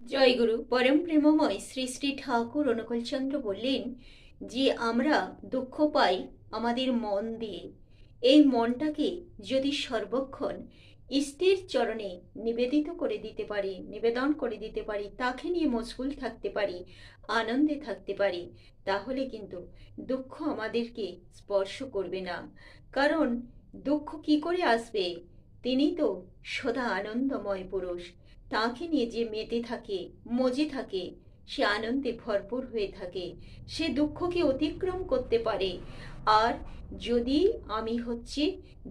জয়গুরু পরম প্রেমময় শ্রী শ্রী ঠাকুর অনুকূলচন্দ্র বললেন যে আমরা দুঃখ পাই আমাদের মন দিয়ে। এই মনটাকে যদি সর্বক্ষণ ইষ্টের চরণে নিবেদিত করে দিতে পারি, নিবেদন করে দিতে পারি, তাকে নিয়ে মশগুল থাকতে পারি, আনন্দে থাকতে পারি, তাহলে কিন্তু দুঃখ আমাদেরকে স্পর্শ করবে না। কারণ দুঃখ কি করে আসবে? তিনি তো সদা আনন্দময় পুরুষ। তাকে নিয়ে যে মেতে থাকে, মজে থাকে, সে আনন্দে ভরপুর হয়ে থাকে, সে দুঃখকে অতিক্রম করতে পারে। আর যদি আমি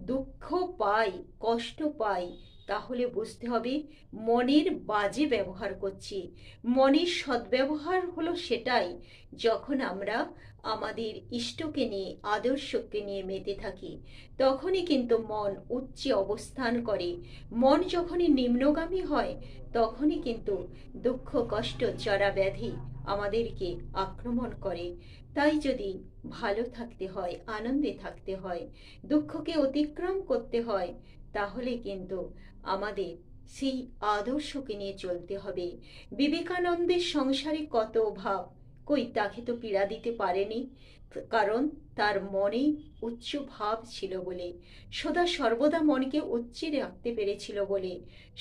দুঃখ পাই, কষ্ট পাই, তাহলে বুঝতে হবে মনের বাজে ব্যবহার করছি। মনের সদ্ব্যবহার হলো সেটাই যখন আমরা আমাদের ইষ্টকে নিয়ে, আদর্শকে নিয়ে মেতে থাকি, তখনই কিন্তু মন উচ্চে অবস্থান করে। মন যখনই নিম্নগামী হয়, তখনই কিন্তু দুঃখ, কষ্ট, জরা ব্যাধি আমাদেরকে আক্রমণ করে। তাই যদি ভালো থাকতে হয়, আনন্দে থাকতে হয়, দুঃখকে অতিক্রম করতে হয়, তাহলে কিন্তু আমাদের সেই আদর্শকে নিয়ে চলতে হবে। বিবেকানন্দের সংসারে কত অভাব, কই তাকে তো পীড়া দিতে পারেনি, কারণ তার মনে উচ্চ ভাব ছিল বলে, সদা সর্বদা মনকে উচ্চে রাখতে পেরেছিল বলে।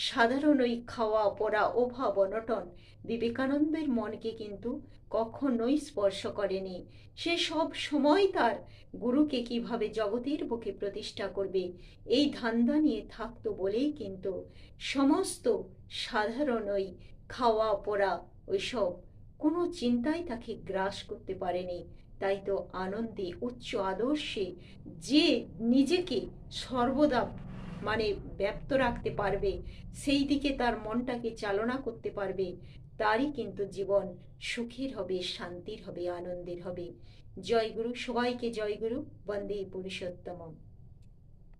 সাধারণ ওই খাওয়া পড়া অভাব অনটন বিবেকানন্দের মনকে কিন্তু কখনোই স্পর্শ করেনি। সে সব সময় তার গুরুকে কিভাবে জগতের বুকে প্রতিষ্ঠা করবে, এই ধান্দা নিয়ে থাকতো বলেই কিন্তু সমস্ত সাধারণ ওই খাওয়া পড়া ওইসব কোনো চিন্তাই তাকে গ্রাস করতে পারেনি। তাই তো আনন্দে উচ্চ আদর্শে যে নিজেকে সর্বদা ব্যপ্ত রাখতে পারবে, সেই দিকে তার মনটাকে চালনা করতে পারবে, তারই কিন্তু জীবন সুখের হবে, শান্তির হবে, আনন্দের হবে। জয়গুরু, সবাইকে জয়গুরু। বন্দে পুরুষোত্তমম।